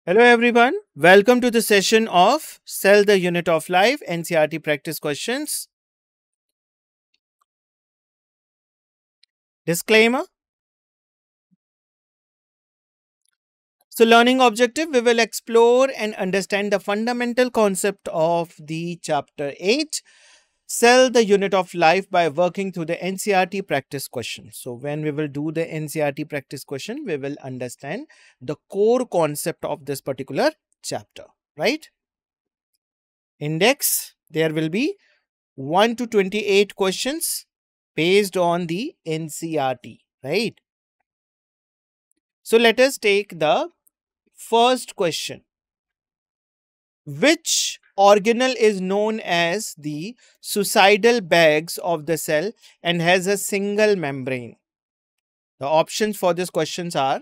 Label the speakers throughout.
Speaker 1: Hello everyone, welcome to the session of Cell the Unit of Life NCERT practice questions. Disclaimer. So learning objective, we will explore and understand the fundamental concept of the chapter 8, Cell the Unit of Life, by working through the NCERT practice question. So when we will do the NCERT practice question, we will understand the core concept of this particular chapter, right? Index, there will be 1 to 28 questions based on the NCERT, right? So let us take the first question. Which organelle is known as the suicidal bags of the cell and has a single membrane? The options for these questions are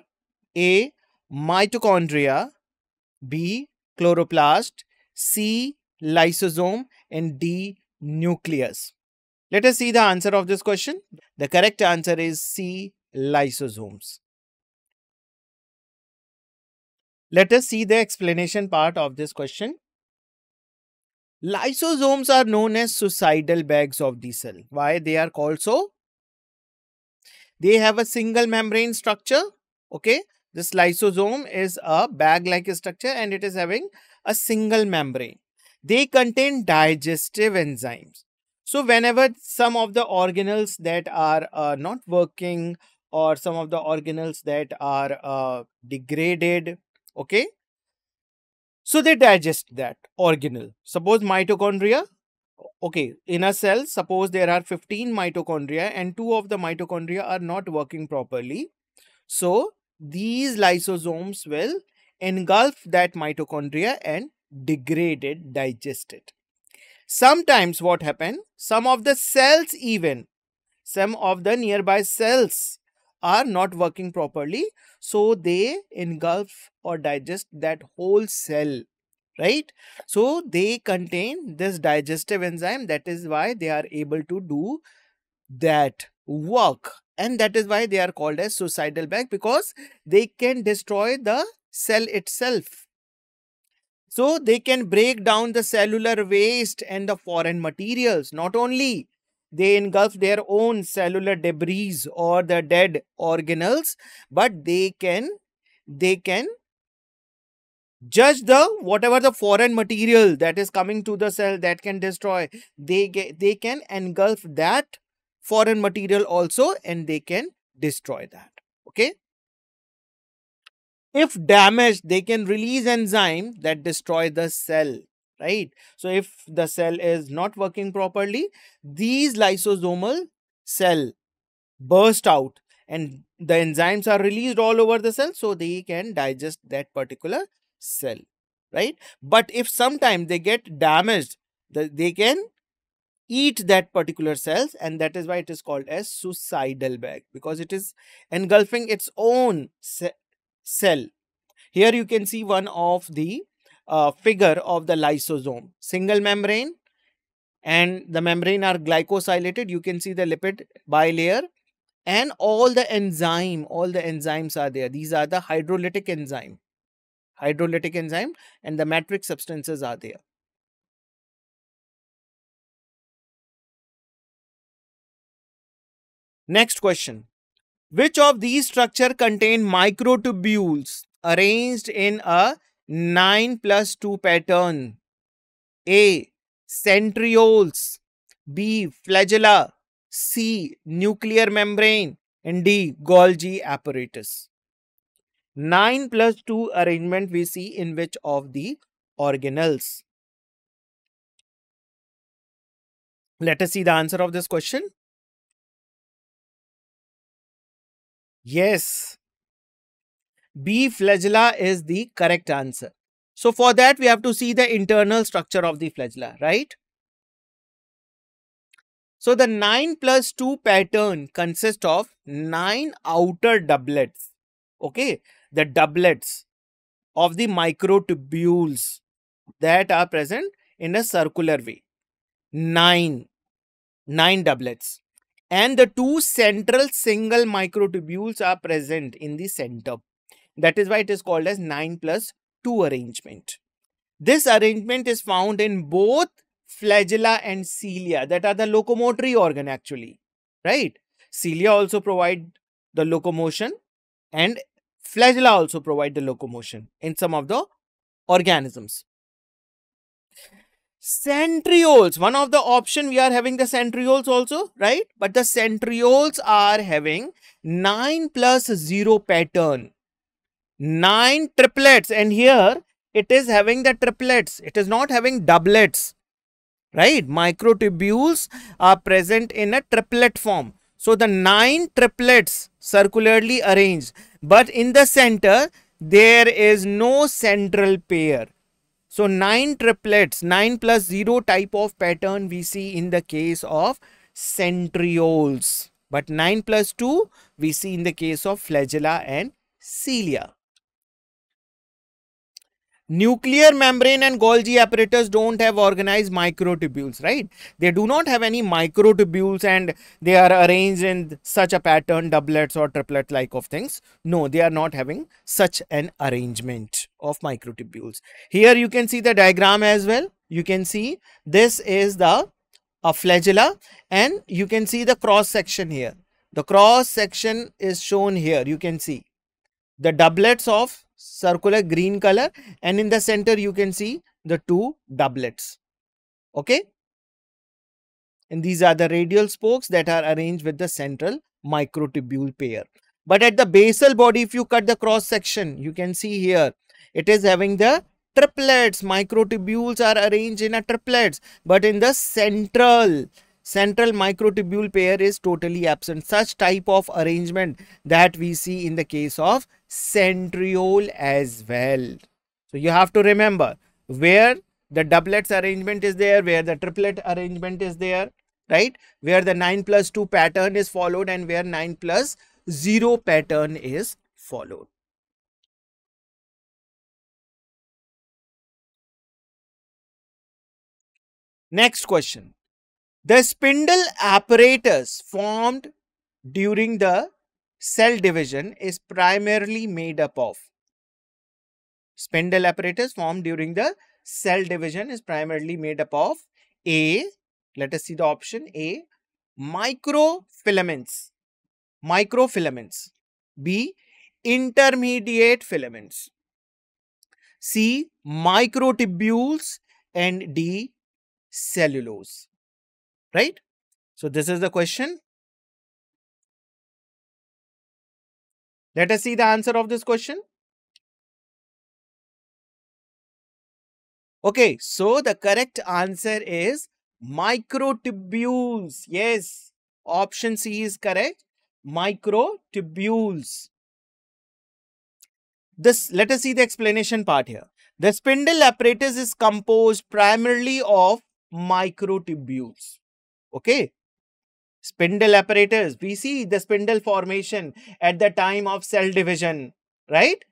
Speaker 1: A. Mitochondria, B. Chloroplast, C. Lysosome, and D. Nucleus. Let us see the answer of this question. The correct answer is C. Lysosomes. Let us see the explanation part of this question. Lysosomes are known as suicidal bags of the cell. Why they are called so? They have a single membrane structure. Okay. This lysosome is a bag-like structure and it is having a single membrane. They contain digestive enzymes. So whenever some of the organelles that are not working, or some of the organelles that are degraded, okay, so they digest that organelle. Suppose mitochondria, okay, in a cell, suppose there are 15 mitochondria and 2 of the mitochondria are not working properly. So these lysosomes will engulf that mitochondria and degrade it, digest it. Sometimes what happens, some of the cells, even some of the nearby cells are not working properly, so they engulf or digest that whole cell, right? So they contain this digestive enzyme, that is why they are able to do that work, and that is why they are called as suicidal bag, because they can destroy the cell itself. So they can break down the cellular waste and the foreign materials. Not only they engulf their own cellular debris or the dead organelles, but they can judge the whatever the foreign material that is coming to the cell that can destroy. They can engulf that foreign material also, and they can destroy that. Okay. If damaged, they can release enzyme that destroy the cell, right? So if the cell is not working properly, these lysosomal cell burst out and the enzymes are released all over the cell, so they can digest that particular cell, right? But if sometimes they get damaged, they can eat that particular cells, and that is why it is called as suicidal bag, because it is engulfing its own cell. Here you can see one of the figure of the lysosome, single membrane, and the membrane are glycosylated. You can see the lipid bilayer and all the enzymes are there. These are the hydrolytic enzyme, and the matrix substances are there. Next question. Which of these structure contain microtubules arranged in a 9+2 pattern? A. Centrioles, B. Flagella, C. Nuclear membrane, and D. Golgi apparatus. 9+2 arrangement we see in which of the organelles? Let us see the answer of this question. Yes, B. Flagella is the correct answer. So for that we have to see the internal structure of the flagella, right? So the 9+2 pattern consists of 9 outer doublets. Okay, the doublets of the microtubules that are present in a circular way. 9 doublets. And the 2 central single microtubules are present in the center. That is why it is called as 9+2 2 arrangement. This arrangement is found in both flagella and cilia, that are the locomotory organ actually, right? Cilia also provide the locomotion and flagella also provide the locomotion in some of the organisms. Centrioles, one of the option we are having the centrioles also, right? But the centrioles are having 9+0 pattern, 9 triplets, and here it is having the triplets, it is not having doublets, right? Microtubules are present in a triplet form. So the 9 triplets circularly arranged, but in the center there is no central pair. So 9 triplets, 9+0 type of pattern we see in the case of centrioles, but 9+2 we see in the case of flagella and cilia. Nuclear membrane and Golgi apparatus don't have organized microtubules, right? They do not have any microtubules and they are arranged in such a pattern, doublets or triplet like of things. No, they are not having such an arrangement of microtubules. Here you can see the diagram as well. You can see this is the flagella and you can see the cross section here. The cross section is shown here. You can see the doublets of circular green color, and in the center you can see the 2 doublets. Okay, and these are the radial spokes that are arranged with the central microtubule pair. But at the basal body, if you cut the cross section, you can see here it is having the triplets. Microtubules are arranged in a triplets, but in the central microtubule pair is totally absent. Such type of arrangement that we see in the case of centriole as well. So you have to remember where the doublets arrangement is there, where the triplet arrangement is there, right? Where the 9+2 pattern is followed and where 9+0 pattern is followed. Next question. The spindle apparatus formed during the cell division is primarily made up of. Spindle apparatus formed during the cell division is primarily made up of A, let us see the option A, microfilaments, B, intermediate filaments, C, microtubules, and D, cellulose, right? So this is the question. Let us see the answer of this question. Okay, so the correct answer is microtubules. Yes, option C is correct. Microtubules. Let us see the explanation part here. The spindle apparatus is composed primarily of microtubules. Okay. Spindle apparatus, we see the spindle formation at the time of cell division, right?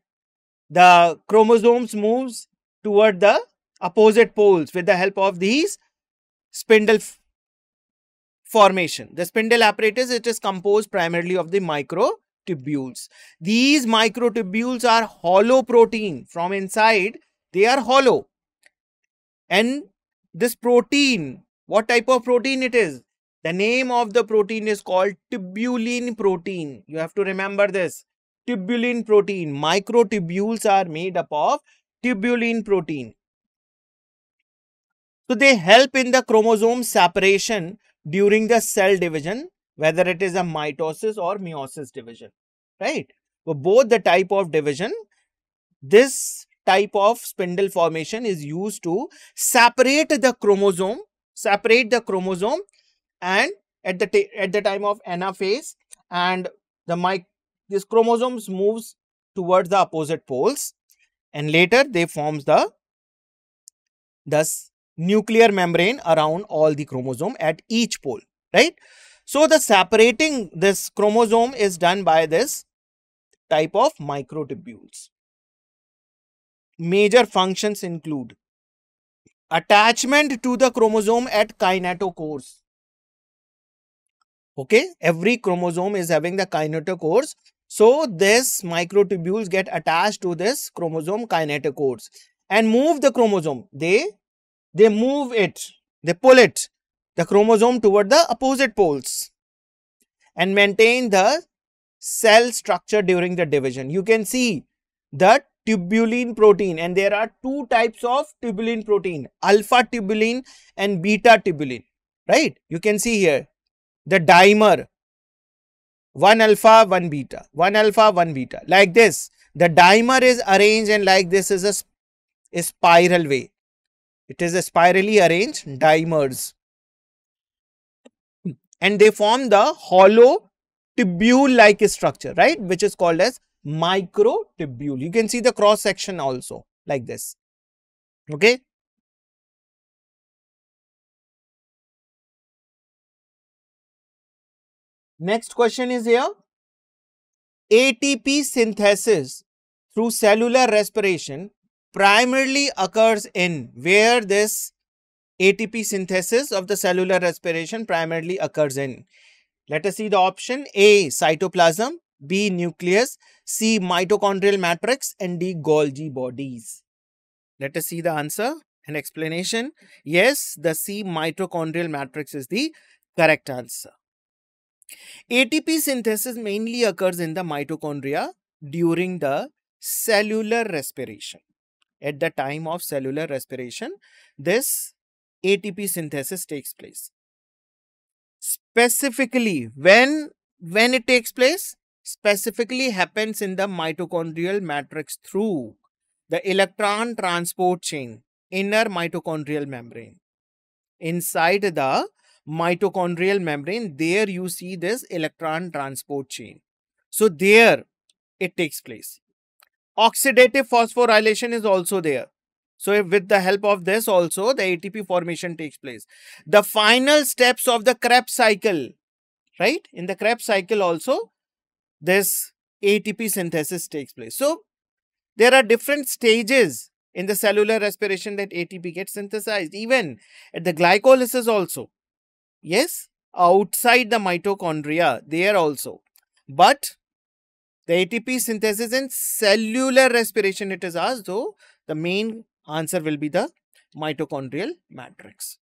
Speaker 1: The chromosomes moves toward the opposite poles with the help of these spindle formation. The spindle apparatus, it is composed primarily of the microtubules. These microtubules are hollow protein. From inside, they are hollow. And this protein, what type of protein it is? The name of the protein is called tubulin protein. You have to remember this. Tubulin protein. Microtubules are made up of tubulin protein. So they help in the chromosome separation during the cell division, whether it is a mitosis or meiosis division, right? So both the type of division, this type of spindle formation is used to separate the chromosome, and at the time of anaphase, and this chromosomes moves towards the opposite poles, and later they forms the nuclear membrane around all the chromosome at each pole, right? So the separating this chromosome is done by this type of microtubules. Major functions include attachment to the chromosome at kinetochores. Okay, every chromosome is having the kinetochores. So this microtubules get attached to this chromosome kinetochores and move the chromosome. They move it, they pull it, the chromosome toward the opposite poles and maintain the cell structure during the division. You can see the tubulin protein, and there are two types of tubulin protein, alpha tubulin and beta tubulin, right? You can see here the dimer, one alpha, one beta, one alpha, one beta, like this. The dimer is arranged and like this is a spiral way. It is a spirally arranged dimers, and they form the hollow tubule like structure, right, which is called as microtubule. You can see the cross section also like this. Okay. Next question is here. ATP synthesis through cellular respiration primarily occurs in where this ATP synthesis of the cellular respiration primarily occurs in. Let us see the option. A, cytoplasm, B, nucleus, C, mitochondrial matrix, and D, Golgi bodies. Let us see the answer and explanation. Yes, the C, mitochondrial matrix is the correct answer. ATP synthesis mainly occurs in the mitochondria during the cellular respiration. At the time of cellular respiration, this ATP synthesis takes place. Specifically, when it takes place, specifically happens in the mitochondrial matrix through the electron transport chain, inner mitochondrial membrane. Inside the mitochondrial membrane, there you see this electron transport chain. So there it takes place. Oxidative phosphorylation is also there. So with the help of this also the ATP formation takes place. The final steps of the Krebs cycle, right? In the Krebs cycle also this ATP synthesis takes place. So there are different stages in the cellular respiration that ATP gets synthesized. Even at the glycolysis also. Yes, outside the mitochondria there also. But the ATP synthesis in cellular respiration it is asked, so the main answer will be the mitochondrial matrix.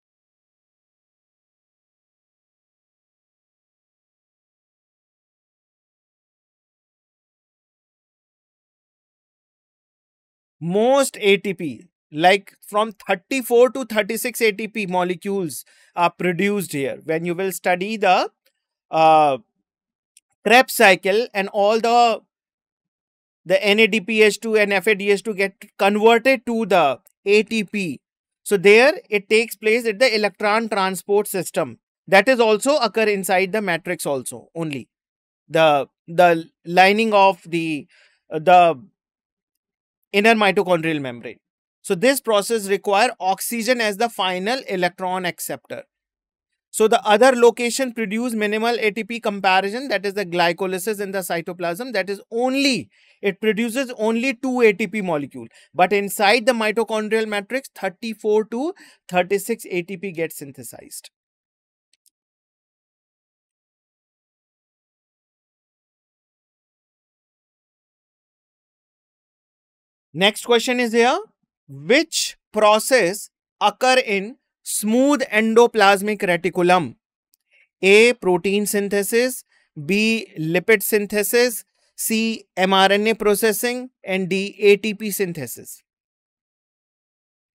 Speaker 1: Most ATP, like from 34 to 36 ATP molecules are produced here. When you will study the Krebs cycle and all the NADPH2 and FADH2 get converted to the ATP. So there it takes place at the electron transport system. That is also occur inside the matrix also only. The lining of the inner mitochondrial membrane. So this process require oxygen as the final electron acceptor. So the other location produce minimal ATP comparison, that is the glycolysis in the cytoplasm, that is only, it produces only 2 ATP molecule. But inside the mitochondrial matrix, 34 to 36 ATP gets synthesized. Next question is here. Which process occur in smooth endoplasmic reticulum? A, protein synthesis, B, lipid synthesis, C, mRNA processing, and D, ATP synthesis.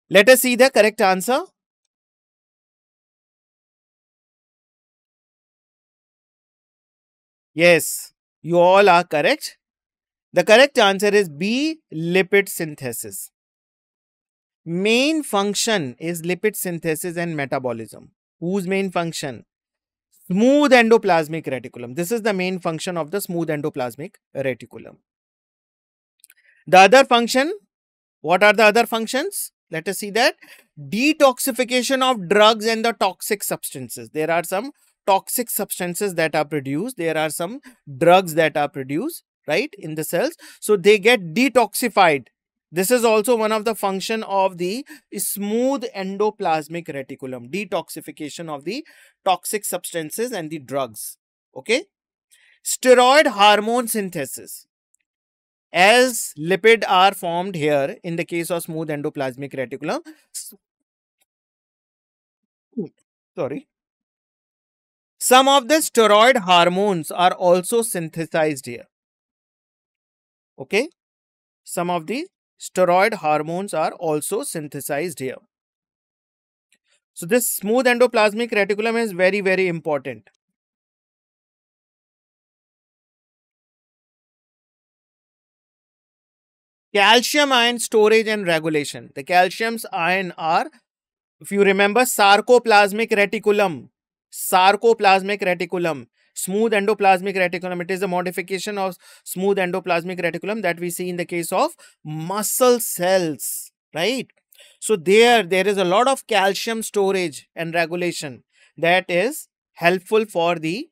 Speaker 1: Let us see the correct answer. Yes, you all are correct. The correct answer is B, lipid synthesis. Main function is lipid synthesis and metabolism. Whose main function? Smooth endoplasmic reticulum. This is the main function of the smooth endoplasmic reticulum. The other function, what are the other functions? Let us see that. Detoxification of drugs and the toxic substances. There are some toxic substances that are produced. There are some drugs that are produced, right, in the cells. So they get detoxified. This is also one of the function of the smooth endoplasmic reticulum. Detoxification of the toxic substances and the drugs. Okay. Steroid hormone synthesis. As lipid are formed here in the case of smooth endoplasmic reticulum. Sorry. Some of the steroid hormones are also synthesized here. Okay. Some of the steroid hormones are also synthesized here. So this smooth endoplasmic reticulum is very, very important. Calcium ion storage and regulation. The calcium ion are, if you remember, sarcoplasmic reticulum. Sarcoplasmic reticulum. Smooth endoplasmic reticulum. It is a modification of smooth endoplasmic reticulum that we see in the case of muscle cells, right? So there is a lot of calcium storage and regulation that is helpful for the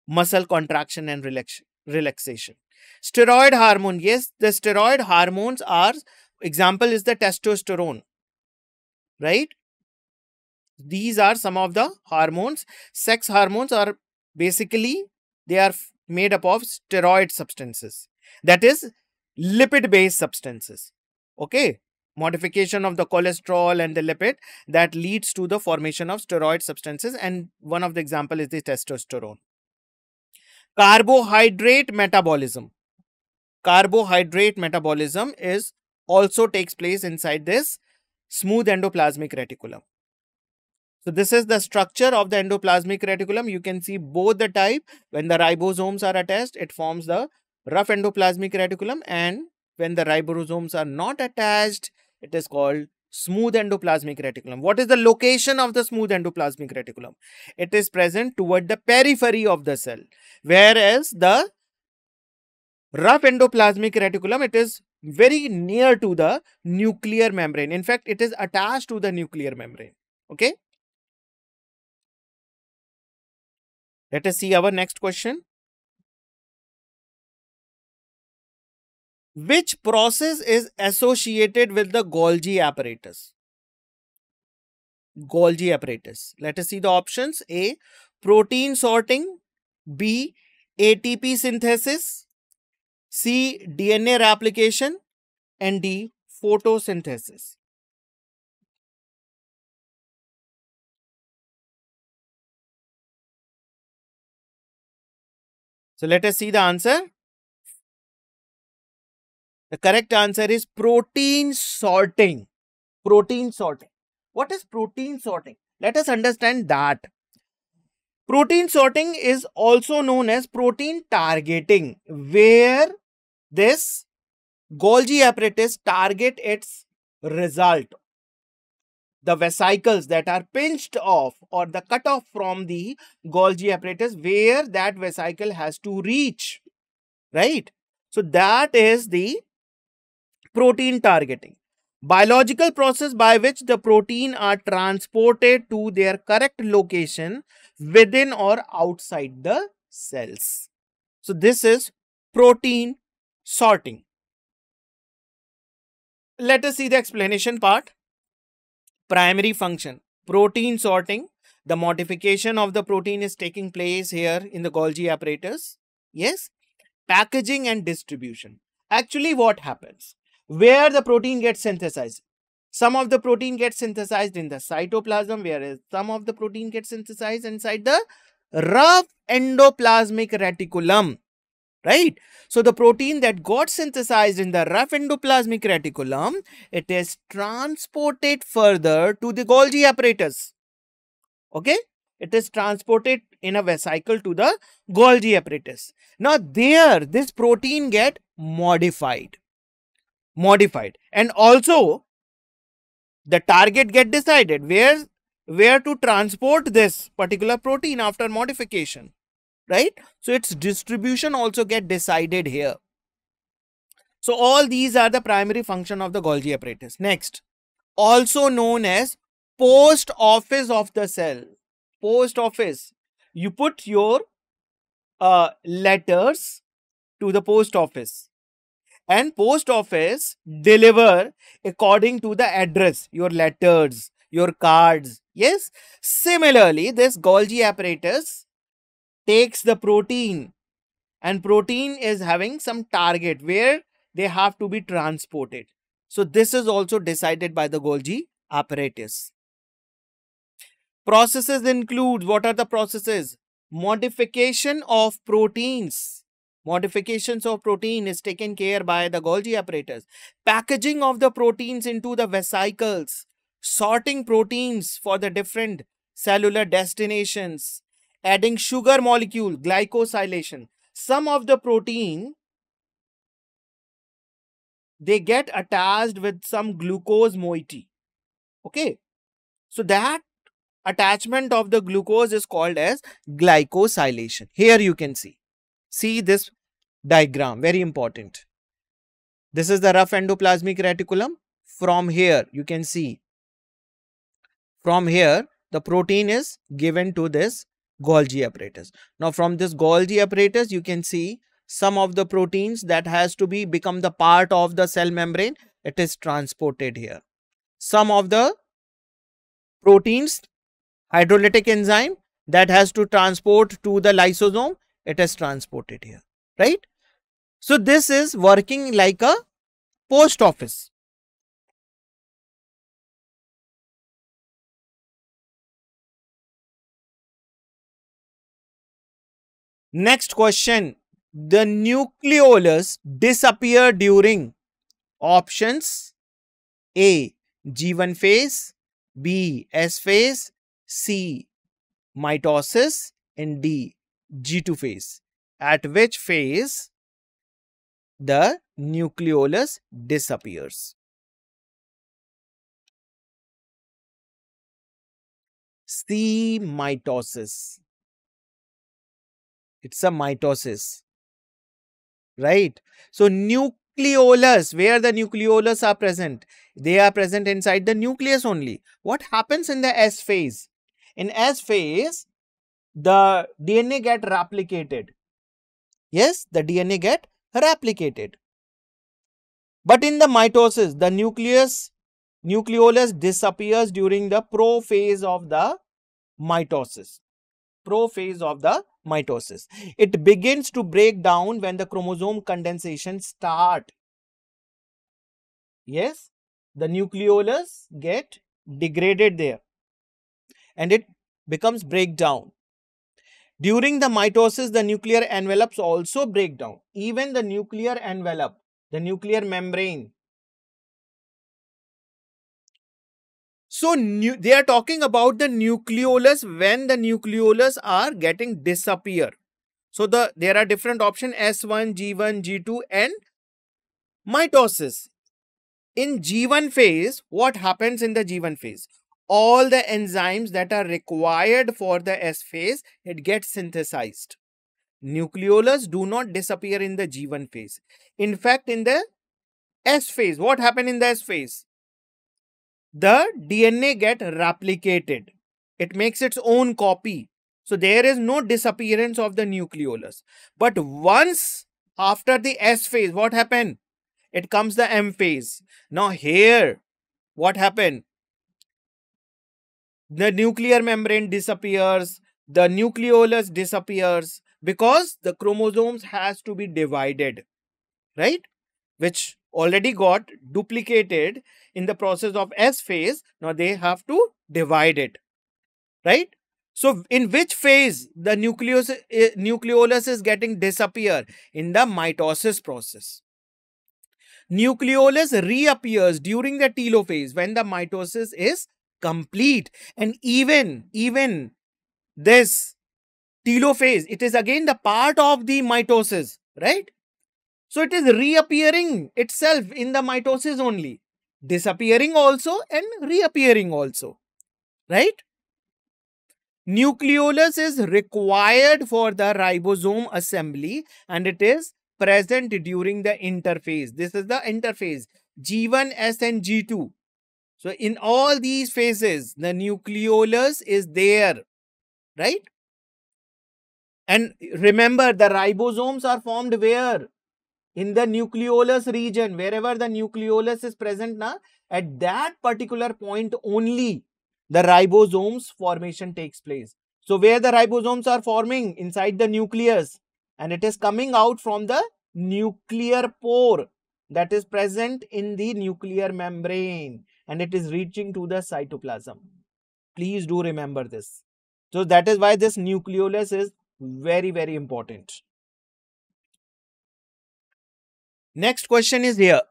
Speaker 1: muscle contraction and relaxation. Steroid hormone. Yes, the steroid hormones are, example is the testosterone, right? These are some of the hormones. Sex hormones are basically, they are made up of steroid substances. That is lipid based substances. Okay. Modification of the cholesterol and the lipid that leads to the formation of steroid substances, and one of the example is the testosterone. Carbohydrate metabolism. Carbohydrate metabolism is also takes place inside this smooth endoplasmic reticulum. So this is the structure of the endoplasmic reticulum. You can see both the type. When the ribosomes are attached, it forms the rough endoplasmic reticulum, and when the ribosomes are not attached, it is called smooth endoplasmic reticulum. What is the location of the smooth endoplasmic reticulum? It is present toward the periphery of the cell, whereas the rough endoplasmic reticulum, it is very near to the nuclear membrane. In fact, it is attached to the nuclear membrane. Okay. Let us see our next question. Which process is associated with the Golgi apparatus? Golgi apparatus. Let us see the options. A. Protein sorting. B. ATP synthesis. C. DNA replication. And D. Photosynthesis. So let us see the answer. The correct answer is protein sorting. Protein sorting. What is protein sorting? Let us understand that. Protein sorting is also known as protein targeting, where this Golgi apparatus target its result. The vesicles that are pinched off or the cut off from the Golgi apparatus, where that vesicle has to reach, right? So that is the protein targeting. Biological process by which the protein are transported to their correct location within or outside the cells. So this is protein sorting. Let us see the explanation part. Primary function. Protein sorting. The modification of the protein is taking place here in the Golgi apparatus. Yes. Packaging and distribution. Actually, what happens? Where the protein gets synthesized? Some of the protein gets synthesized in the cytoplasm, whereas some of the protein gets synthesized inside the rough endoplasmic reticulum. Right? So the protein that got synthesized in the rough endoplasmic reticulum, it is transported further to the Golgi apparatus. Okay? It is transported in a vesicle to the Golgi apparatus. Now there, this protein get modified. And also the target get decided where to transport this particular protein after modification, right? So its distribution also get decided here. So all these are the primary function of the Golgi apparatus. Next, also known as post office of the cell. Post office. You put your letters to the post office, and post office deliver according to the address, your letters, your cards. Yes. Similarly, this Golgi apparatus takes the protein, and protein is having some target where they have to be transported. So this is also decided by the Golgi apparatus. Processes include, what are the processes? Modification of proteins. Modifications of protein is taken care by the Golgi apparatus. Packaging of the proteins into the vesicles. Sorting proteins for the different cellular destinations. Adding sugar molecule, glycosylation. Some of the protein, they get attached with some glucose moiety. Okay. So that attachment of the glucose is called as glycosylation. Here you can see this diagram, very important. This is the rough endoplasmic reticulum. From here you can see, from here the protein is given to this Golgi apparatus. Now from this Golgi apparatus you can see some of the proteins that has to be become the part of the cell membrane, it is transported here. Some of the proteins, hydrolytic enzyme that has to transport to the lysosome, it is transported here, right? So this is working like a post office. Next question. The nucleolus disappear during options: A, G1 phase, B, S phase, C, mitosis, and D, G2 phase. At which phase the nucleolus disappears? C, mitosis. It's a mitosis, right? So nucleolus, where the nucleolus are present? They are present inside the nucleus only. What happens in the S phase? In S phase, the DNA get replicated. Yes, the DNA get replicated. But in the mitosis, the nucleolus disappears during the prophase of the mitosis. Prophase of the mitosis. It begins to break down when the chromosome condensation start. Yes, the nucleolus get degraded there and it becomes breakdown. During the mitosis, the nuclear envelopes also break down. Even the nuclear envelope, the nuclear membrane. So they are talking about the nucleolus when the nucleolus are getting disappear. So there are different options: S1, G1, G2 and mitosis. In G1 phase, what happens in the G1 phase? All the enzymes that are required for the S phase, it gets synthesized. Nucleolus do not disappear in the G1 phase. In fact, in the S phase, what happened in the S phase? The DNA get replicated. It makes its own copy. So there is no disappearance of the nucleolus. But once after the S phase, what happened? It comes the M phase. Now here, what happened? The nuclear membrane disappears. The nucleolus disappears because the chromosomes has to be divided, right? Which already got duplicated in the process of S phase. Now they have to divide it, right? So in which phase the nucleolus is getting disappear? In the mitosis process. Nucleolus reappears during the telophase when the mitosis is complete. And even this telophase, it is again the part of the mitosis, right? So it is reappearing itself in the mitosis only, disappearing also and reappearing also, right? Nucleolus is required for the ribosome assembly and it is present during the interphase. This is the interphase, G1, S and G2. So in all these phases, the nucleolus is there, right? And remember, the ribosomes are formed where? In the nucleolus region. Wherever the nucleolus is present, at that particular point only the ribosomes formation takes place. So where the ribosomes are forming? Inside the nucleus, and it is coming out from the nuclear pore that is present in the nuclear membrane, and it is reaching to the cytoplasm. Please do remember this. So that is why this nucleolus is very, very important. Next question is here.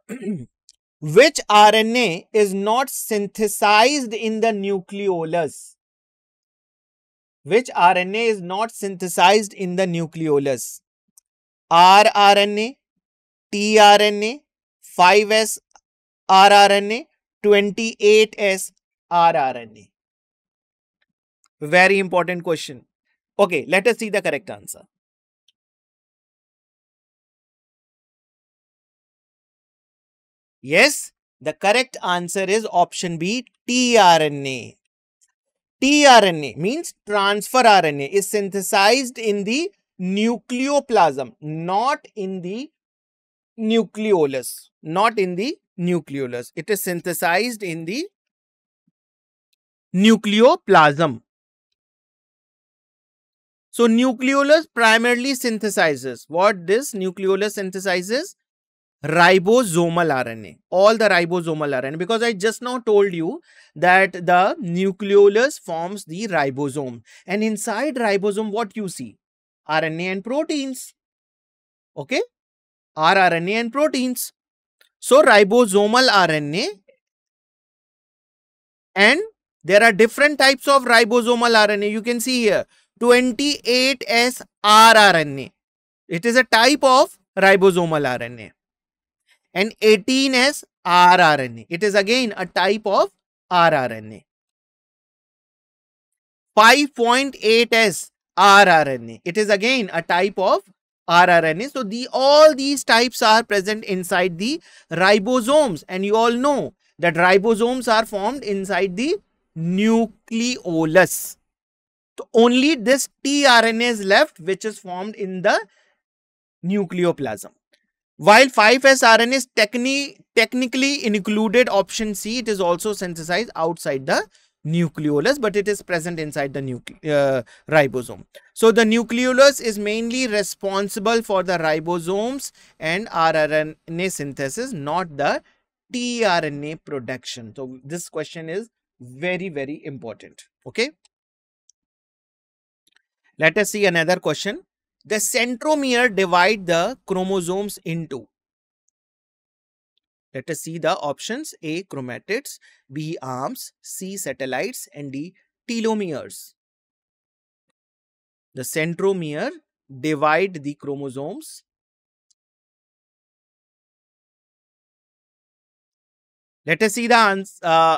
Speaker 1: Which RNA is not synthesized in the nucleolus? Which RNA is not synthesized in the nucleolus? rRNA, tRNA, 5S rRNA, 28S rRNA. Very important question. Okay, let us see the correct answer. Yes, the correct answer is option B, tRNA. tRNA means transfer RNA is synthesized in the nucleoplasm, not in the nucleolus. Not in the nucleolus. It is synthesized in the nucleoplasm. So nucleolus primarily synthesizes. What this nucleolus synthesizes? Ribosomal RNA. All the ribosomal RNA. Because I just now told you that the nucleolus forms the ribosome. And inside ribosome, what you see? RNA and proteins. Okay? rRNA and proteins. So ribosomal RNA, and there are different types of ribosomal RNA. You can see here 28S rRNA. It is a type of ribosomal RNA. And 18S rRNA. It is again a type of rRNA. 5.8S rRNA. It is again a type of rRNA. So all these types are present inside the ribosomes, and you all know that ribosomes are formed inside the nucleolus. So only this tRNA is left, which is formed in the nucleoplasm. While 5S RNA is technically included option C, it is also synthesized outside the nucleolus, but it is present inside the ribosome. So the nucleolus is mainly responsible for the ribosomes and rRNA synthesis, not the tRNA production. So this question is very, very important. Okay. Let us see another question. The centromere divide the chromosomes into. Let us see the options. A, chromatids, B, arms, C, satellites, and D, telomeres. The centromere divide the chromosomes. Let us see the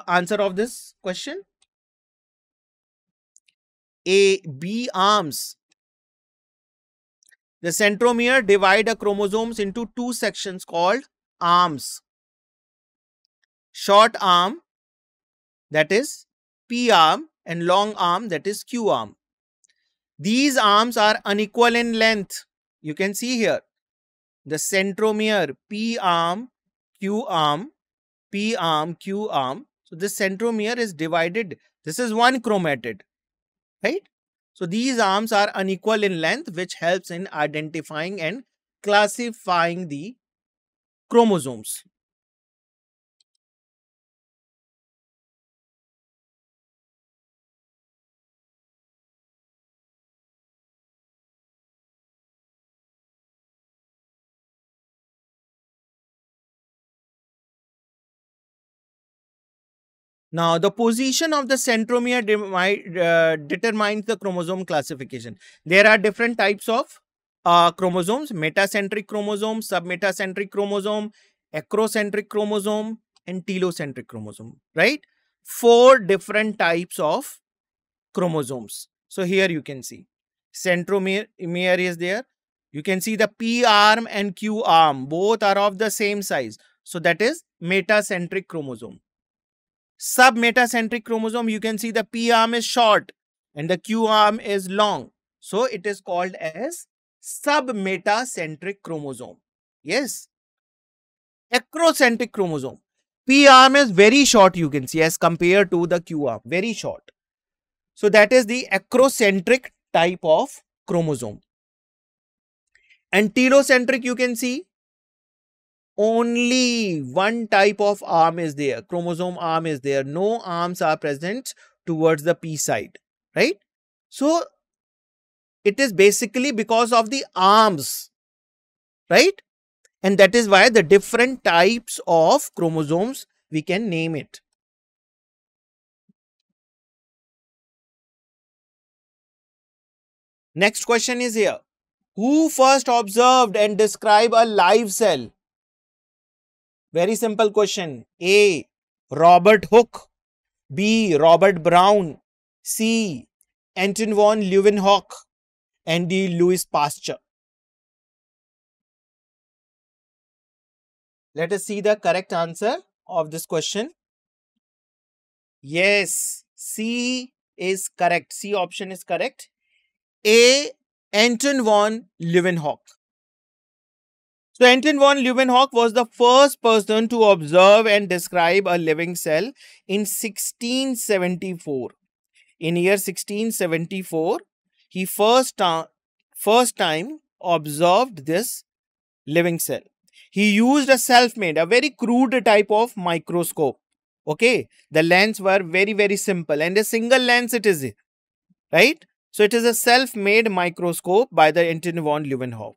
Speaker 1: answer of this question. A, B, arms. The centromere divide the chromosomes into two sections called arms. Short arm, that is P arm, and long arm, that is Q arm. These arms are unequal in length. You can see here the centromere P arm, Q arm, P arm, Q arm. So this centromere is divided. This is one chromatid, right? So these arms are unequal in length, which helps in identifying and classifying the chromosomes. Now, the position of the centromere determines the chromosome classification. There are different types of chromosomes: metacentric chromosome, submetacentric chromosome, acrocentric chromosome, and telocentric chromosome, right? 4 different types of chromosomes. So here you can see centromere is there. You can see the P arm and Q arm, both are of the same size. So that is metacentric chromosome. Submetacentric chromosome, you can see the P arm is short and the Q arm is long. So it is called as submetacentric chromosome. Yes. Acrocentric chromosome. P arm is very short, you can see, as compared to the Q arm. Very short. So that is the acrocentric type of chromosome. And telocentric, you can see only one type of arm is there. Chromosome arm is there. No arms are present towards the P side, right? So it is basically because of the arms, right? And that is why the different types of chromosomes we can name it. Next question is here. Who first observed and described a live cell? Very simple question. A. Robert Hooke. B. Robert Brown. C. Anton von Leeuwenhoek. And D. Louis Pasteur. Let us see the correct answer of this question. Yes, C is correct. C option is correct. A. Anton von Leeuwenhoek. So Anton von Leeuwenhoek was the first person to observe and describe a living cell in 1674. In year 1674, he first time observed this living cell. He used a self-made, a very crude type of microscope. Okay, the lens were very, very simple and a single lens it is, right? So it is a self-made microscope by the Anton von Leeuwenhoek.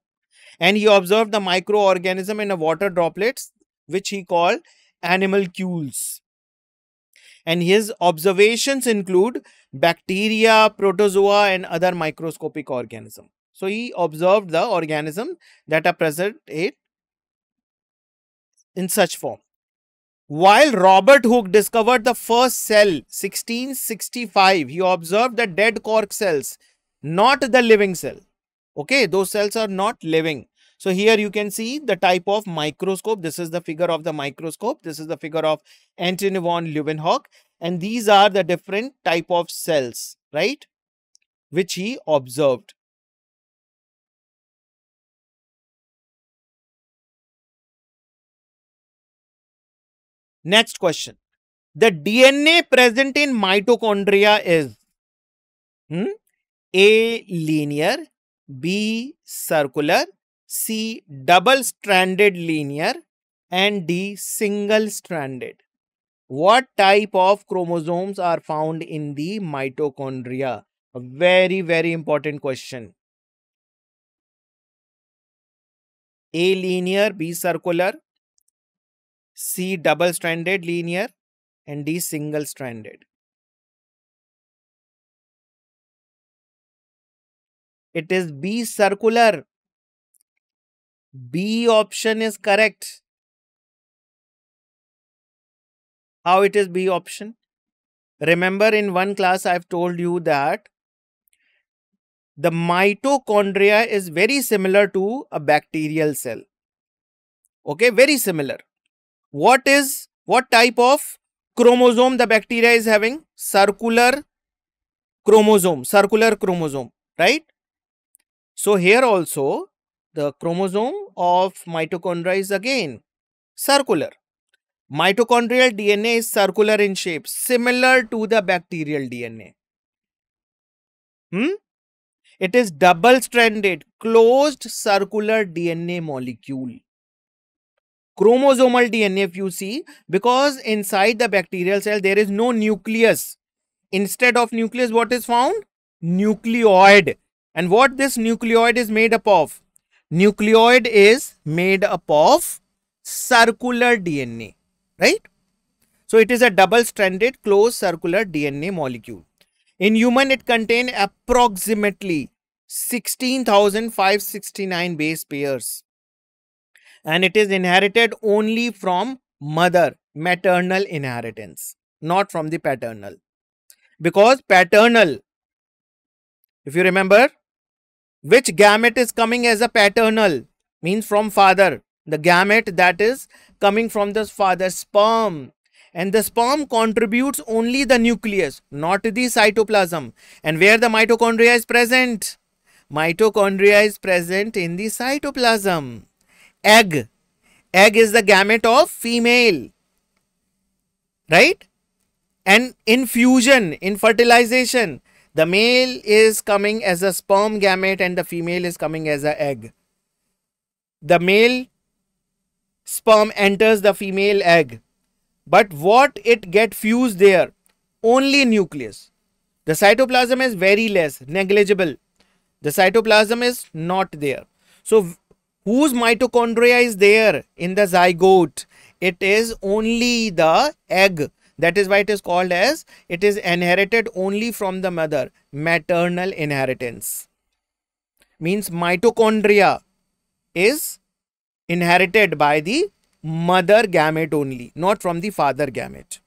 Speaker 1: And he observed the microorganism in a water droplets, which he called animalcules. And his observations include bacteria, protozoa, and other microscopic organisms. So he observed the organism that are present in such form. While Robert Hooke discovered the first cell 1665, he observed the dead cork cells, not the living cell. Okay, those cells are not living. So here you can see the type of microscope. This is the figure of the microscope. This is the figure of Anton von Leeuwenhoek. And these are the different type of cells, right, which he observed. Next question. The DNA present in mitochondria is A. Linear, B. Circular, C. Double-stranded linear, and D. Single-stranded. What type of chromosomes are found in the mitochondria? A very, very important question. A. Linear, B. Circular, C. Double-stranded linear, and D. Single-stranded. It is B. Circular. B option is correct. How it is B option? Remember in one class I've told you that the mitochondria is very similar to a bacterial cell. Okay, very similar. What type of chromosome the bacteria is having? Circular chromosome, right? So here also the chromosome of mitochondria is again circular. Mitochondrial DNA is circular in shape, similar to the bacterial DNA. It is double-stranded, closed circular DNA molecule. Chromosomal DNA, if you see, because inside the bacterial cell there is no nucleus. Instead of nucleus, what is found? Nucleoid. And what this nucleoid is made up of? Nucleoid is made up of circular DNA, right? So it is a double-stranded closed circular DNA molecule. In human, it contains approximately 16,569 base pairs. And it is inherited only from mother, maternal inheritance, not from the paternal. Because paternal, if you remember, which gamete is coming as a paternal? Means from father. The gamete that is coming from the father's sperm. And the sperm contributes only the nucleus, not the cytoplasm. And where the mitochondria is present? Mitochondria is present in the cytoplasm. Egg. Egg is the gamete of female. Right? And in fusion, in fertilization, The male is coming as a sperm gamete and the female is coming as an egg. The male sperm enters the female egg. But what it get fused there? Only nucleus. The cytoplasm is very less, negligible. The cytoplasm is not there. So whose mitochondria is there in the zygote? It is only the egg. That is why it is called as, it is inherited only from the mother. Maternal inheritance. Means mitochondria is inherited by the mother gamete only, not from the father gamete.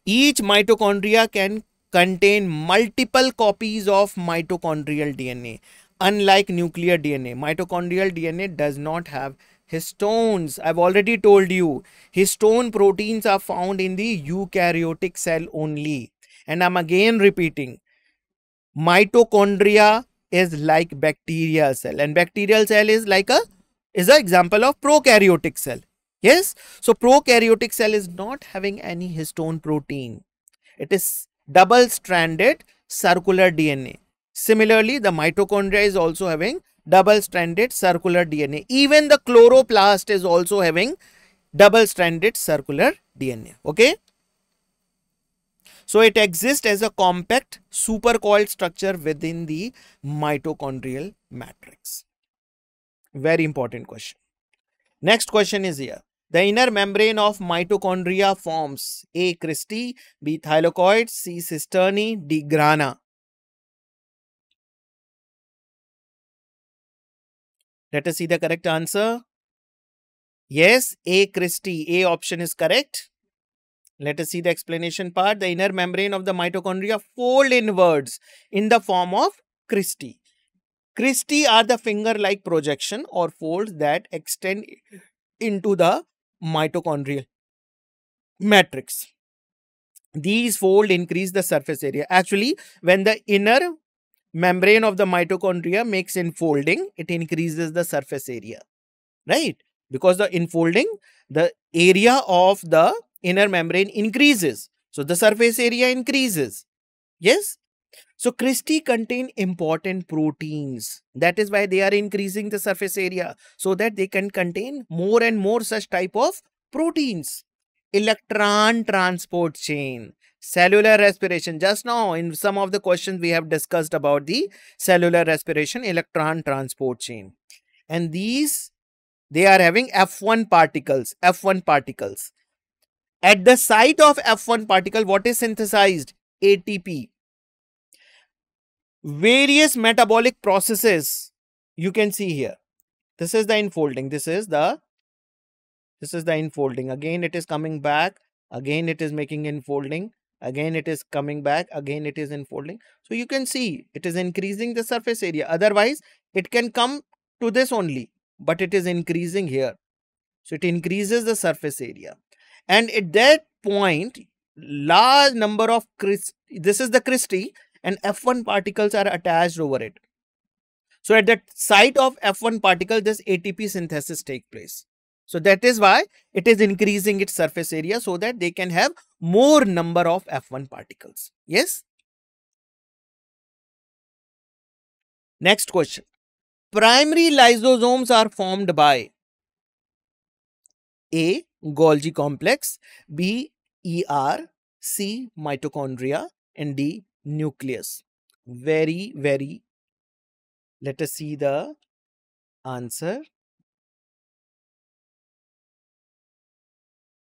Speaker 1: Each mitochondria can contain multiple copies of mitochondrial DNA. Unlike nuclear DNA, mitochondrial DNA does not have histones. I've already told you, histone proteins are found in the eukaryotic cell only. And I'm again repeating, mitochondria is like bacterial cell, and bacterial cell is like an example of prokaryotic cell. Yes, so prokaryotic cell is not having any histone protein. It is double-stranded circular DNA. Similarly, the mitochondria is also having double-stranded circular DNA. Even the chloroplast is also having double-stranded circular DNA. Okay. So it exists as a compact supercoiled structure within the mitochondrial matrix. Very important question. Next question is here. The inner membrane of mitochondria forms A. Christi, B. thylakoid, C. cisternae, D. grana. Let us see the correct answer. Yes, A. Christi. A option is correct. Let us see the explanation part. The inner membrane of the mitochondria fold inwards in the form of Christi. Christi are the finger-like projection or folds that extend into the mitochondrial matrix. These folds increase the surface area. Actually, when the inner membrane of the mitochondria makes enfolding, it increases the surface area, right? Because the enfolding, the area of the inner membrane increases. So the surface area increases. Yes. So Christi contain important proteins. That is why they are increasing the surface area, so that they can contain more and more such type of proteins. Electron transport chain, cellular respiration. Just now in some of the questions we have discussed about the cellular respiration, electron transport chain. And these, they are having F1 particles. F1 particles. At the site of F1 particle, what is synthesized? ATP. Various metabolic processes you can see here. This is the enfolding. This is the enfolding. Again it is coming back. Again it is making enfolding. Again it is coming back. Again it is enfolding. So you can see it is increasing the surface area. Otherwise it can come to this only, but it is increasing here. So it increases the surface area. And at that point, large number of this is the Christi, and F1 particles are attached over it. So at the site of F1 particle, this ATP synthesis takes place. So that is why it is increasing its surface area, so that they can have more number of F1 particles. Yes. Next question. Primary lysosomes are formed by A. Golgi complex, B. ER, C. mitochondria, and D. nucleus. Very, let us see the answer.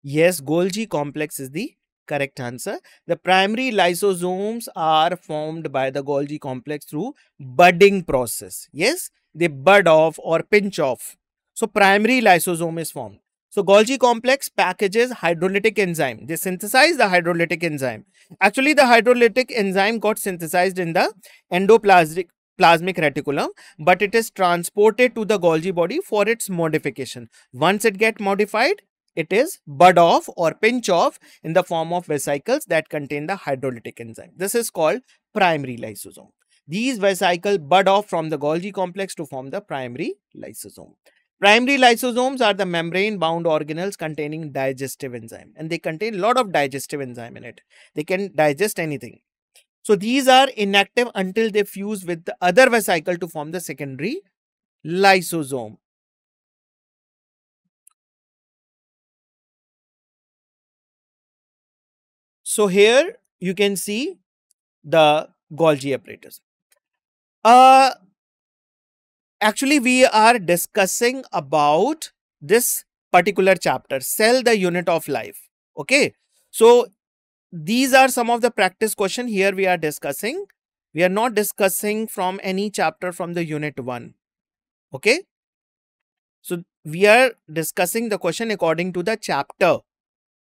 Speaker 1: Yes, Golgi complex is the correct answer. The primary lysosomes are formed by the Golgi complex through budding process. Yes, they bud off or pinch off. So primary lysosome is formed. So Golgi complex packages hydrolytic enzyme. They synthesize the hydrolytic enzyme. Actually, the hydrolytic enzyme got synthesized in the endoplasmic reticulum, but it is transported to the Golgi body for its modification. Once it gets modified, it is bud off or pinch off in the form of vesicles that contain the hydrolytic enzyme. This is called primary lysosome. These vesicles bud off from the Golgi complex to form the primary lysosome. Primary lysosomes are the membrane-bound organelles containing digestive enzyme, and they contain a lot of digestive enzyme in it. They can digest anything. So these are inactive until they fuse with the other vesicle to form the secondary lysosome. So here you can see the Golgi apparatus. Actually, we are discussing about this particular chapter, cell the unit of life. Okay. So these are some of the practice question here we are discussing. We are not discussing from any chapter from the unit 1. Okay. So we are discussing the question according to the chapter.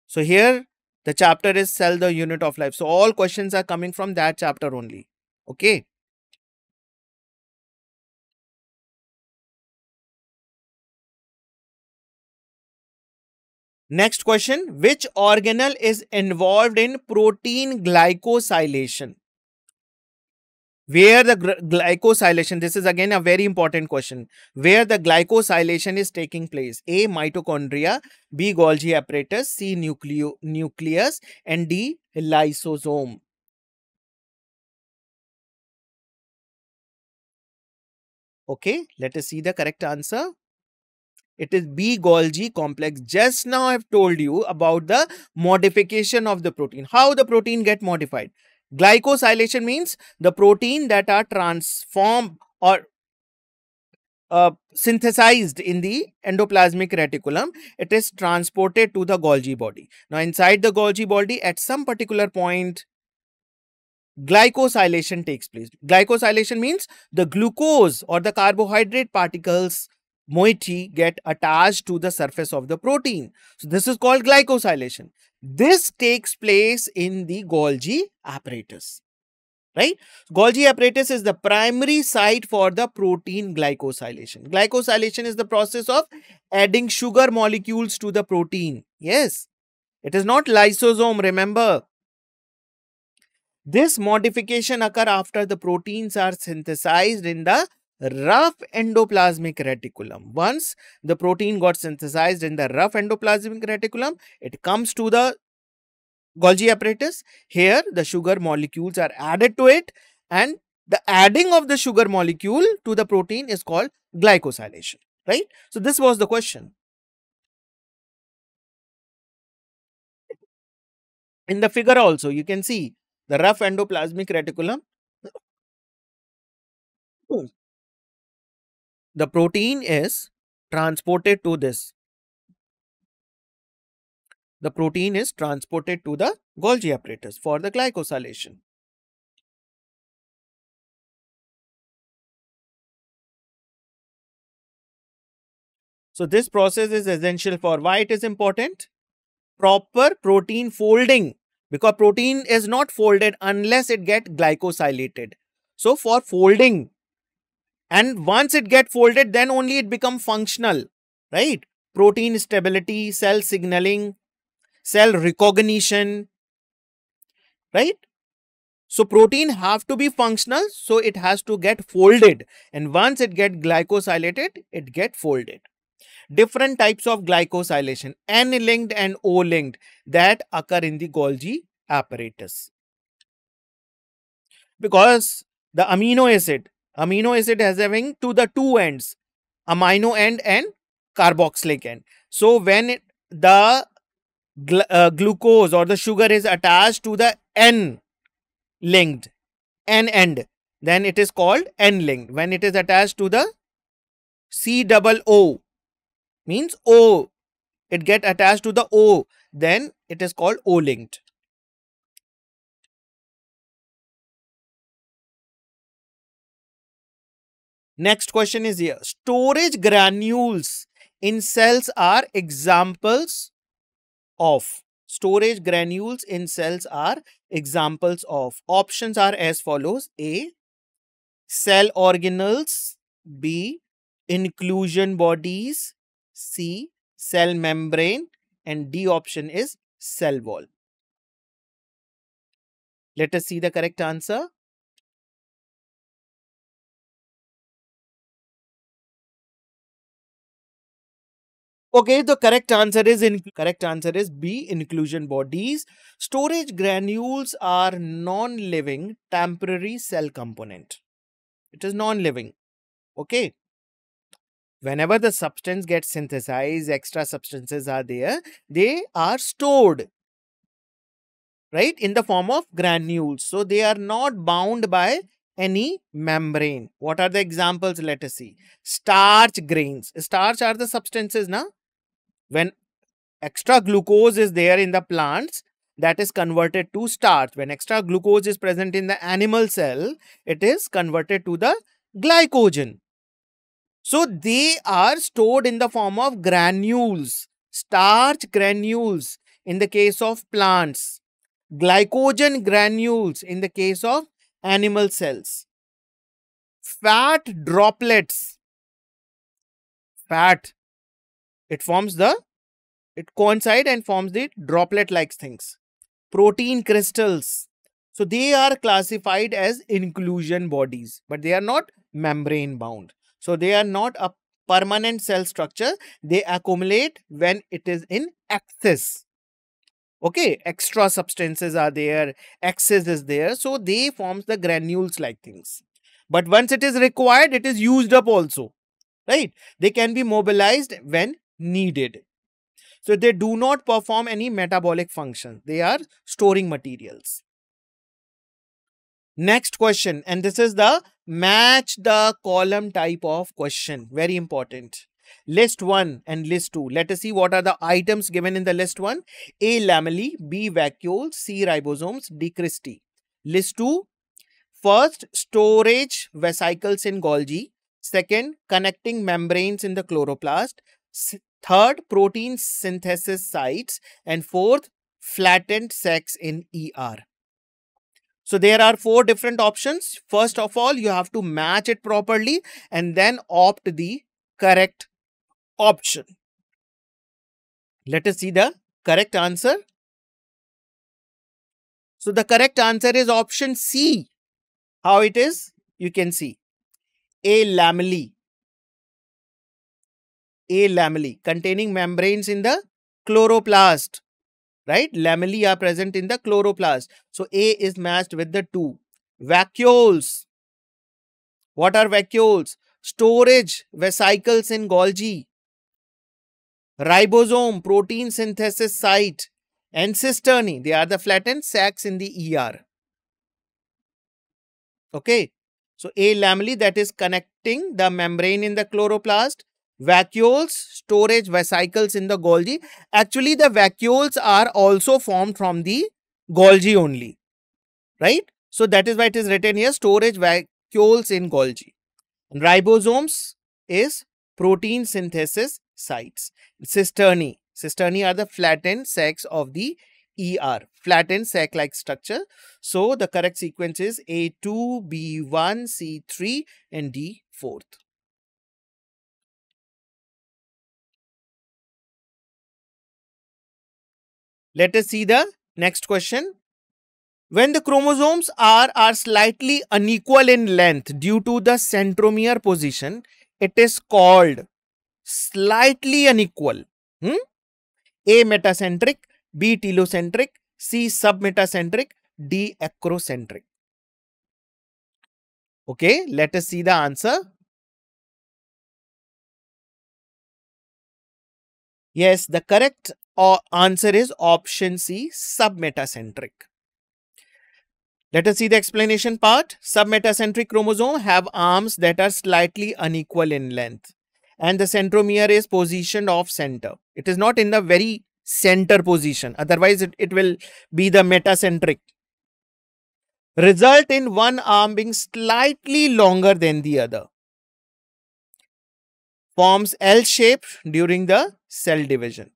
Speaker 1: So here the chapter is cell the unit of life. So all questions are coming from that chapter only. Okay. Next question, which organelle is involved in protein glycosylation? Where the glycosylation, this is again a very important question, where the glycosylation is taking place. A, mitochondria, B, Golgi apparatus, C, nucleus, and D, lysosome. Okay, let us see the correct answer. It is B, Golgi complex. Just now I have told you about the modification of the protein. How the protein get modified. Glycosylation means the protein that are transformed or synthesized in the endoplasmic reticulum. It is transported to the Golgi body. Now inside the Golgi body at some particular point glycosylation takes place. Glycosylation means the glucose or the carbohydrate particles moiety get attached to the surface of the protein. So this is called glycosylation. This takes place in the Golgi apparatus. Right? Golgi apparatus is the primary site for the protein glycosylation. Glycosylation is the process of adding sugar molecules to the protein. Yes, it is not lysosome, remember. This modification occurs after the proteins are synthesized in the rough endoplasmic reticulum. Once the protein got synthesized in the rough endoplasmic reticulum, it comes to the Golgi apparatus. Here the sugar molecules are added to it, and the adding of the sugar molecule to the protein is called glycosylation. Right? So this was the question. In the figure also you can see the rough endoplasmic reticulum. The protein is transported to this. The protein is transported to the Golgi apparatus for the glycosylation. So this process is essential for why it is important? Proper protein folding, because protein is not folded unless it get glycosylated. So for folding, and once it get folded, then only it become functional, right? Protein stability, cell signaling, cell recognition, right? So protein have to be functional, so it has to get folded, and once it get glycosylated, it get folded. Different types of glycosylation, N-linked and O-linked, that occur in the Golgi apparatus. Because the amino acid has having to the two ends, amino end and carboxylic end. So when the glucose or the sugar is attached to the N-linked, N end, then it is called N-linked. When it is attached to the COO, means O, it get attached to the O, then it is called O-linked. Next question is here. Storage granules in cells are examples of. Storage granules in cells are examples of. Options are as follows. A, cell organelles. B, inclusion bodies. C, cell membrane. And D option is cell wall. Let us see the correct answer. Okay, the correct answer is B, inclusion bodies. Storage granules are non-living temporary cell component. It is non-living. Okay. Whenever the substance gets synthesized, extra substances are there. They are stored, right, in the form of granules. So they are not bound by any membrane. What are the examples? Let us see. Starch grains. Starch are the substances, na? When extra glucose is there in the plants, that is converted to starch. When extra glucose is present in the animal cell, it is converted to the glycogen. So they are stored in the form of granules, starch granules in the case of plants, glycogen granules in the case of animal cells. Fat droplets, fat, it coincide and forms the droplet like things. Protein crystals, so they are classified as inclusion bodies, but they are not membrane bound. So they are not a permanent cell structure. They accumulate when it is in excess. Okay, extra substances are there, excess is there, so they forms the granules like things. But once it is required, it is used up also, right? They can be mobilized when needed. So they do not perform any metabolic function. They are storing materials. Next question, and this is the match the column type of question. Very important. List 1 and list 2. Let us see what are the items given in the list 1. A. Lamellae, B. Vacuoles, C. Ribosomes, D. Cristae. List 2. First, storage vesicles in Golgi. Second, connecting membranes in the chloroplast. Third, protein synthesis sites. And fourth, flattened sacs in ER. So there are 4 different options. First of all, you have to match it properly and then opt the correct option. Let us see the correct answer. So the correct answer is option C. How it is? You can see. A. Lamellae. A. Lamellae containing membranes in the chloroplast. Right? Lamellae are present in the chloroplast. So A is matched with the 2. Vacuoles. What are vacuoles? Storage vesicles in Golgi. Ribosome, protein synthesis site. And cisternae, they are the flattened sacs in the ER. Okay. So A. Lamellae, that is connecting the membrane in the chloroplast. Vacuoles, storage vesicles in the Golgi. Actually, the vacuoles are also formed from the Golgi only. Right? So that is why it is written here, storage vacuoles in Golgi. Ribosomes is protein synthesis sites. Cisternae. Cisternae are the flattened sacs of the ER. Flattened sac-like structure. So the correct sequence is A2, B1, C3 and D4. Let us see the next question. When the chromosomes are slightly unequal in length due to the centromere position, it is called slightly unequal. A. Metacentric, B. telocentric, C. Submetacentric, D. acrocentric. Okay, let us see the answer. Yes, the correct answer is option C, submetacentric. Let us see the explanation part. Submetacentric chromosome have arms that are slightly unequal in length, and the centromere is positioned off center. It is not in the very center position. Otherwise, it will be the metacentric. Result in one arm being slightly longer than the other. Forms L shape during the cell division.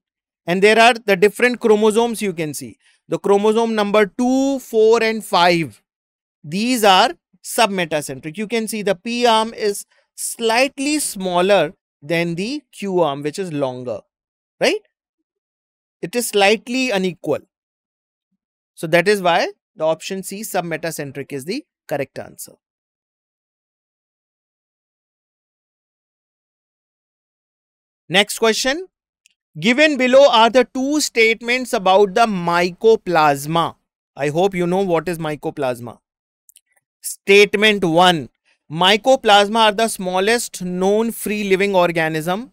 Speaker 1: And there are the different chromosomes you can see. The chromosome number 2, 4 and 5. These are submetacentric. You can see the P arm is slightly smaller than the Q arm, which is longer. Right? It is slightly unequal. So that is why the option C, submetacentric, is the correct answer. Next question. Given below are the two statements about the mycoplasma. I hope you know what is mycoplasma. Statement 1. Mycoplasma are the smallest known free living organism.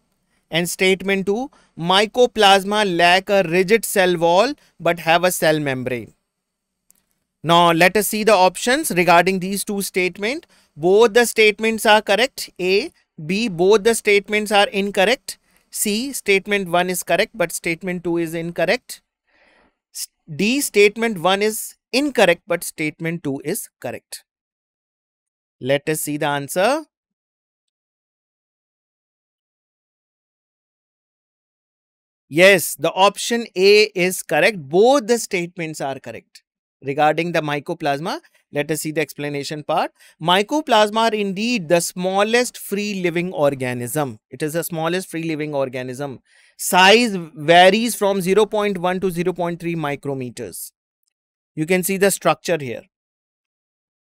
Speaker 1: And statement 2. Mycoplasma lack a rigid cell wall but have a cell membrane. Now let us see the options regarding these two statements. Both the statements are correct. A. B. Both the statements are incorrect. C. Statement 1 is correct but statement 2 is incorrect. D. Statement 1 is incorrect but statement 2 is correct. Let us see the answer. Yes, the option A is correct. Both the statements are correct. Regarding the mycoplasma, let us see the explanation part. Mycoplasma are indeed the smallest free living organism. It is the smallest free living organism. Size varies from 0.1 to 0.3 micrometers. You can see the structure here.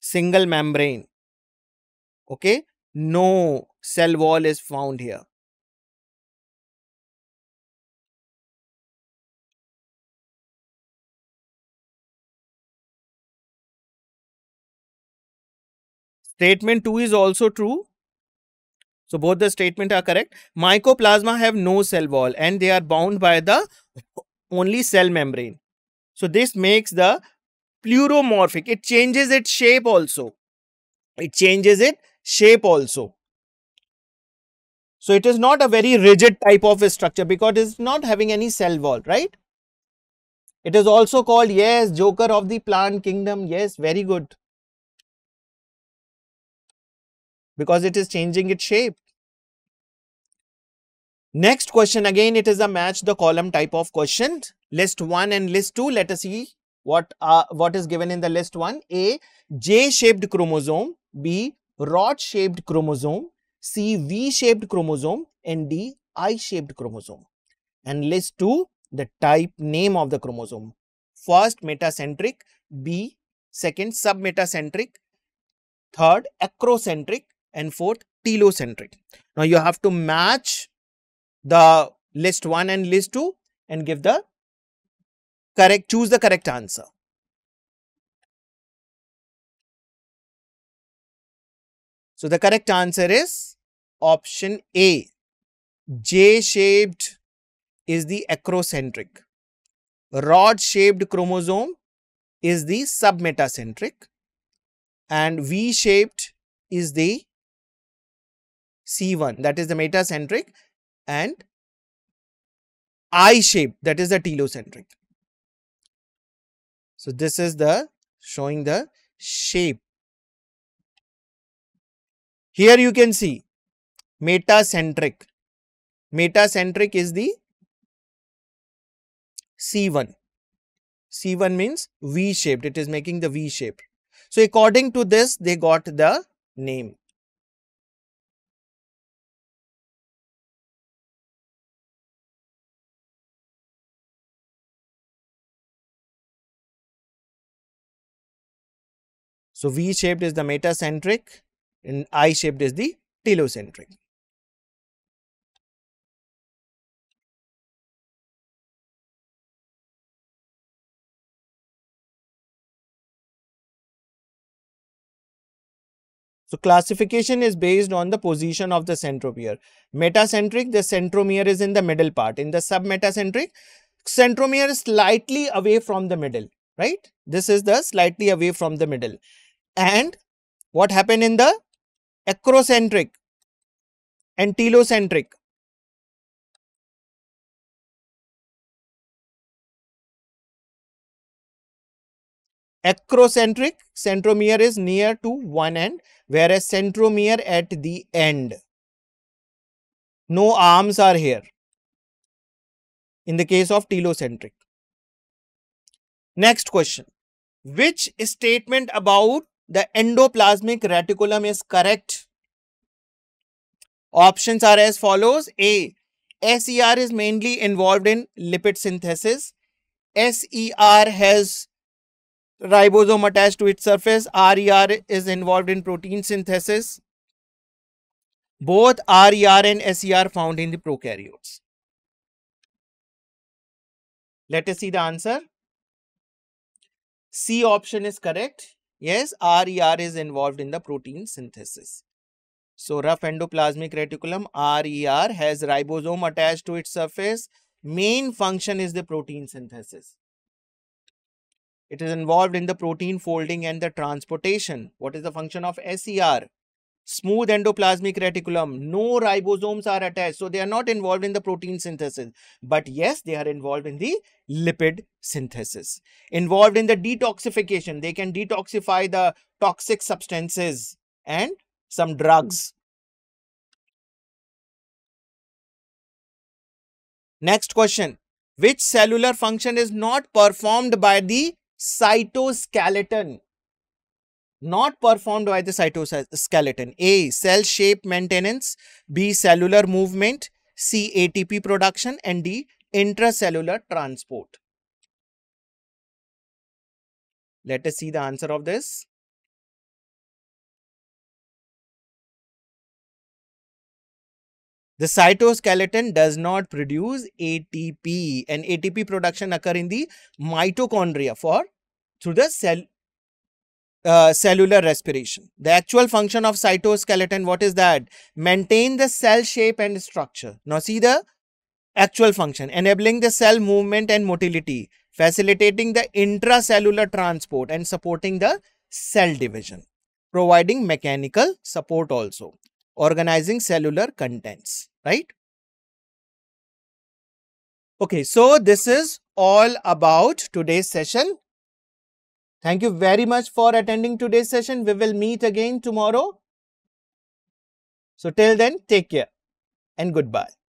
Speaker 1: Single membrane. Okay. No cell wall is found here. Statement 2 is also true. So both the statements are correct. Mycoplasma have no cell wall and they are bound by the only cell membrane. So this makes the pleuromorphic. It changes its shape also. It changes its shape also. So it is not a very rigid type of structure because it is not having any cell wall, right? It is also called, yes, joker of the plant kingdom. Yes, very good. Because it is changing its shape. Next question, again it is a match the column type of question. List 1 and list 2. Let us see what is given in the list 1. A. J-shaped chromosome. B. Rod-shaped chromosome. C. V-shaped chromosome. And D. I-shaped chromosome. And list 2, the type name of the chromosome. First, metacentric. B. Second, submetacentric. Third, acrocentric. And fourth, telocentric. Now you have to match the list 1 and list 2 and give the correct, choose the correct answer. So the correct answer is option A. J-shaped is the acrocentric. Rod-shaped chromosome is the submetacentric. And V-shaped is the C1, that is the metacentric. And I-shaped, that is the telocentric. So this is the showing the shape. Here you can see metacentric. Metacentric is the C1. C1 means V-shaped. It is making the V shape. So according to this, they got the name. So V-shaped is the metacentric and I-shaped is the telocentric. So classification is based on the position of the centromere. Metacentric, the centromere is in the middle part. In the submetacentric, centromere is slightly away from the middle, right? This is the slightly away from the middle. And what happened in the acrocentric and telocentric? Acrocentric, centromere is near to one end, whereas centromere at the end. No arms are here in the case of telocentric. Next question. Which statement about the endoplasmic reticulum is correct? Options are as follows. A. SER is mainly involved in lipid synthesis. SER has ribosome attached to its surface. RER is involved in protein synthesis. Both RER and SER found in the prokaryotes. Let us see the answer. C option is correct. Yes, RER is involved in the protein synthesis. So rough endoplasmic reticulum, RER, has ribosome attached to its surface. Main function is the protein synthesis. It is involved in the protein folding and the transportation. What is the function of SER? Smooth endoplasmic reticulum. No ribosomes are attached. So they are not involved in the protein synthesis. But yes, they are involved in the lipid synthesis. Involved in the detoxification. They can detoxify the toxic substances and some drugs. Next question. Which cellular function is not performed by the cytoskeleton? Not performed by the cytoskeleton. A. Cell shape maintenance. B. Cellular movement. C. ATP production. And D. Intracellular transport. Let us see the answer of this. The cytoskeleton does not produce ATP, and ATP production occur in the mitochondria through the cellular respiration. The actual function of cytoskeleton, what is that? Maintain the cell shape and structure. Now see the actual function: enabling the cell movement and motility, facilitating the intracellular transport and supporting the cell division, providing mechanical support also, organizing cellular contents, right? Okay, so this is all about today's session. Thank you very much for attending today's session. We will meet again tomorrow. So till then, take care and goodbye.